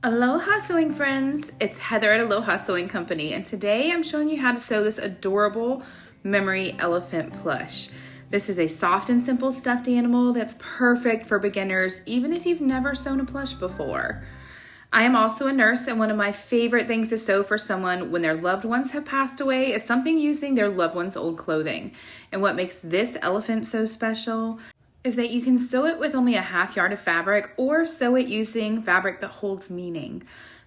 Aloha sewing friends, it's Heather at Aloha Sewing Company, and today I'm showing you how to sew this adorable memory elephant plush. This is a soft and simple stuffed animal that's perfect for beginners, even if you've never sewn a plush before. I am also a nurse, and one of my favorite things to sew for someone when their loved ones have passed away is something using their loved one's old clothing. And what makes this elephant so special is that you can sew it with only a half yard of fabric or sew it using fabric that holds meaning,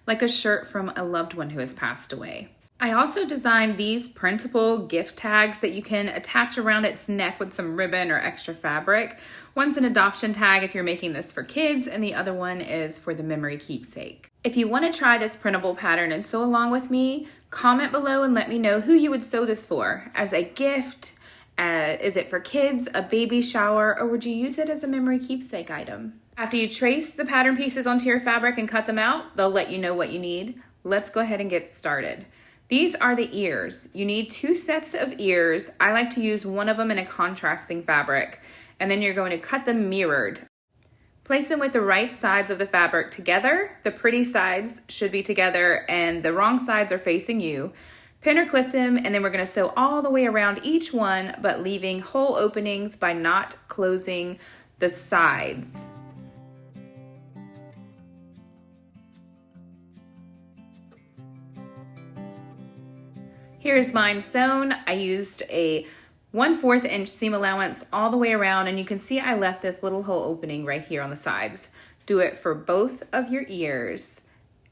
like a shirt from a loved one who has passed away. I also designed these printable gift tags that you can attach around its neck with some ribbon or extra fabric. One's an adoption tag if you're making this for kids, and the other one is for the memory keepsake. If you want to try this printable pattern and sew along with me, comment below and let me know who you would sew this for. As a gift, is it for kids, a baby shower, or would you use it as a memory keepsake item? After you trace the pattern pieces onto your fabric and cut them out, they'll let you know what you need. Let's go ahead and get started. These are the ears. You need 2 sets of ears. I like to use one of them in a contrasting fabric, and then you're going to cut them mirrored. Place them with the right sides of the fabric together. The pretty sides should be together and the wrong sides are facing you. Pin or clip them, and then we're going to sew all the way around each one, but leaving hole openings by not closing the sides. Here's mine sewn. I used a 1/4 inch seam allowance all the way around, and you can see I left this little hole opening right here on the sides. Do it for both of your ears.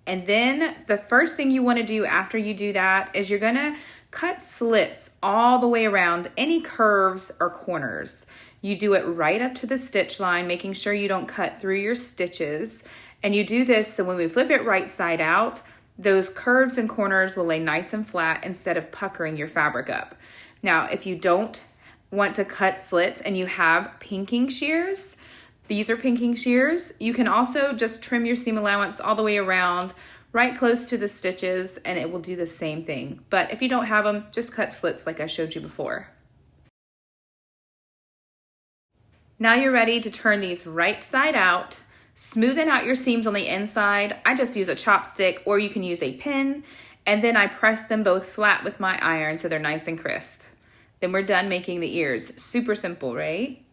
And then the first thing you want to do after you do that is you're going to cut slits all the way around any curves or corners. You do it right up to the stitch line, making sure you don't cut through your stitches. And you do this so when we flip it right side out, those curves and corners will lay nice and flat instead of puckering your fabric up. Now, if you don't want to cut slits and you have pinking shears, these are pinking shears. You can also just trim your seam allowance all the way around, right close to the stitches, and it will do the same thing. But if you don't have them, just cut slits like I showed you before. Now you're ready to turn these right side out, smoothing out your seams on the inside. I just use a chopstick, or you can use a pin, and then I press them both flat with my iron so they're nice and crisp. Then we're done making the ears. Super simple, right?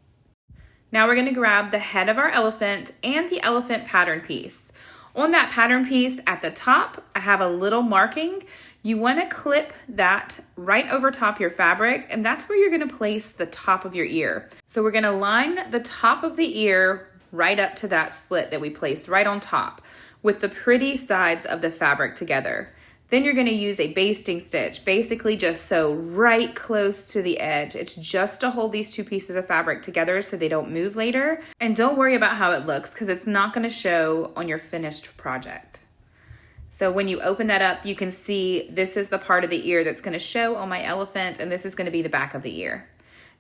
Now we're going to grab the head of our elephant and the elephant pattern piece. On that pattern piece at the top, I have a little marking. You want to clip that right over top your fabric, and that's where you're going to place the top of your ear. So we're going to line the top of the ear right up to that slit that we placed right on top with the pretty sides of the fabric together. Then you're going to use a basting stitch, basically just sew right close to the edge. It's just to hold these 2 pieces of fabric together so they don't move later. And don't worry about how it looks because it's not going to show on your finished project. So when you open that up, you can see this is the part of the ear that's going to show on my elephant, and this is going to be the back of the ear.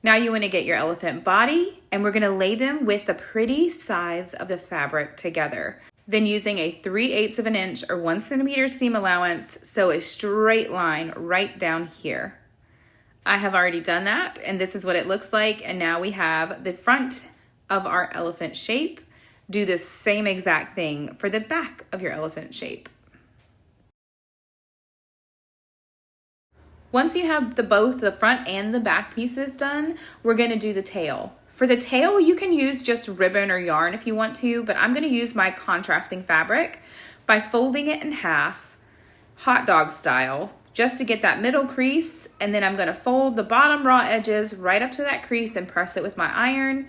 Now you want to get your elephant body, and we're going to lay them with the pretty sides of the fabric together. Then using a 3/8 of an inch or 1 centimeter seam allowance, sew a straight line right down here. I have already done that, and this is what it looks like. And now we have the front of our elephant shape. Do the same exact thing for the back of your elephant shape. Once you have both the front and the back pieces done, we're going to do the tail. For the tail, you can use just ribbon or yarn if you want to, but I'm going to use my contrasting fabric by folding it in half, hot dog style, just to get that middle crease, and then I'm going to fold the bottom raw edges right up to that crease and press it with my iron,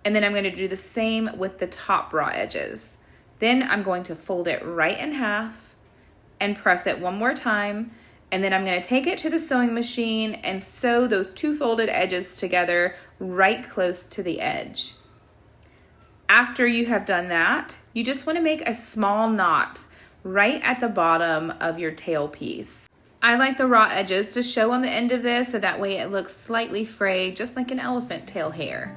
and then I'm going to do the same with the top raw edges. Then I'm going to fold it right in half and press it one more time, and then I'm going to take it to the sewing machine and sew those 2 folded edges together right close to the edge. After you have done that, you just want to make a small knot right at the bottom of your tail piece. I like the raw edges to show on the end of this so that way it looks slightly frayed, just like an elephant tail hair.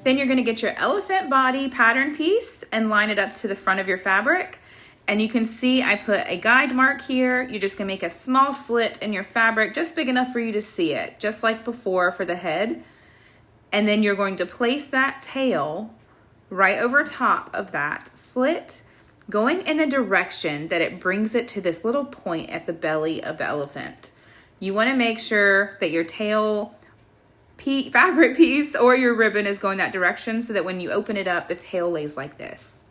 Then you're going to get your elephant body pattern piece and line it up to the front of your fabric. And you can see I put a guide mark here. You're just gonna make a small slit in your fabric, just big enough for you to see it, just like before for the head. And then you're going to place that tail right over top of that slit, going in the direction that it brings it to this little point at the belly of the elephant. You wanna make sure that your tail fabric piece or your ribbon is going that direction so that when you open it up, the tail lays like this.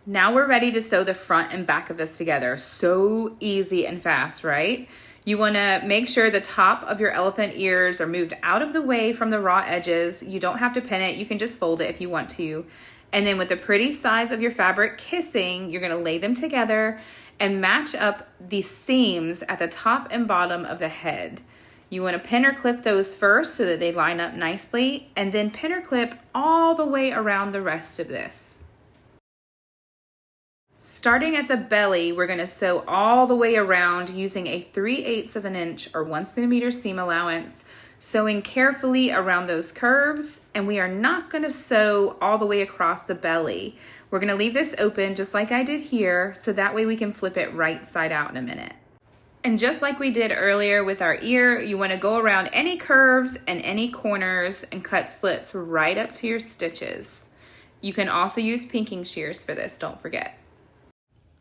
Now we're ready to sew the front and back of this together. So easy and fast, right? You wanna make sure the top of your elephant ears are moved out of the way from the raw edges. You don't have to pin it, you can just fold it if you want to. And then with the pretty sides of your fabric kissing, you're gonna lay them together and match up the seams at the top and bottom of the head. You wanna pin or clip those first so that they line up nicely, and then pin or clip all the way around the rest of this. Starting at the belly, we're gonna sew all the way around using a 3/8 of an inch or 1 centimeter seam allowance, sewing carefully around those curves, and we are not gonna sew all the way across the belly. We're gonna leave this open just like I did here, so that way we can flip it right side out in a minute. And just like we did earlier with our ear, you wanna go around any curves and any corners and cut slits right up to your stitches. You can also use pinking shears for this, don't forget.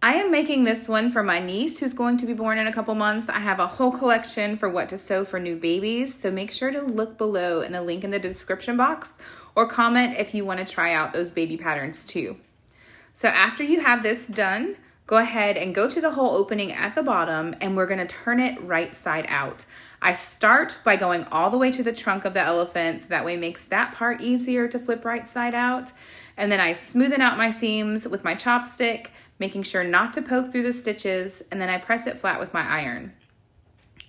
I am making this one for my niece who's going to be born in a couple months. I have a whole collection for what to sew for new babies, so make sure to look below in the link in the description box or comment if you want to try out those baby patterns too. So after you have this done, go ahead and go to the hole opening at the bottom and we're going to turn it right side out. I start by going all the way to the trunk of the elephant, so that way it makes that part easier to flip right side out. And then I smoothen out my seams with my chopstick, making sure not to poke through the stitches, and then I press it flat with my iron.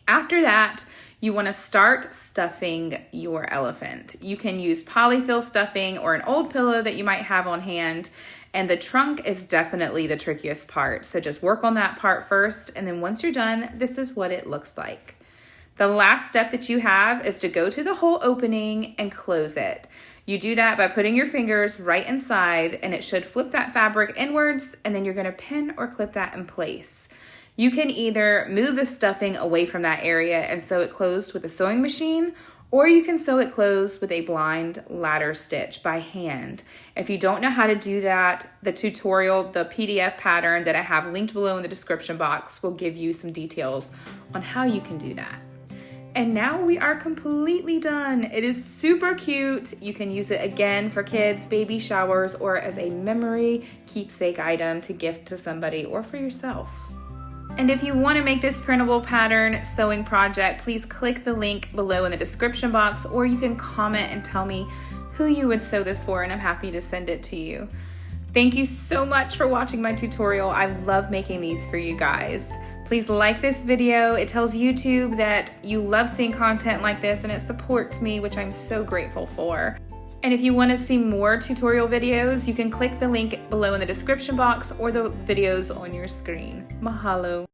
After that, you wanna start stuffing your elephant. You can use polyfill stuffing or an old pillow that you might have on hand, and the trunk is definitely the trickiest part. So just work on that part first, and then once you're done, this is what it looks like. The last step that you have is to go to the hole opening and close it. You do that by putting your fingers right inside, and it should flip that fabric inwards, and then you're gonna pin or clip that in place. You can either move the stuffing away from that area and sew it closed with a sewing machine, or you can sew it closed with a blind ladder stitch by hand. If you don't know how to do that, the tutorial, the PDF pattern that I have linked below in the description box will give you some details on how you can do that. And now we are completely done. It is super cute. You can use it again for kids, baby showers, or as a memory keepsake item to gift to somebody or for yourself. And if you want to make this printable pattern sewing project, please click the link below in the description box, or you can comment and tell me who you would sew this for, and I'm happy to send it to you. Thank you so much for watching my tutorial. I love making these for you guys. Please like this video. It tells YouTube that you love seeing content like this, and it supports me, which I'm so grateful for. And if you want to see more tutorial videos, you can click the link below in the description box or the videos on your screen. Mahalo.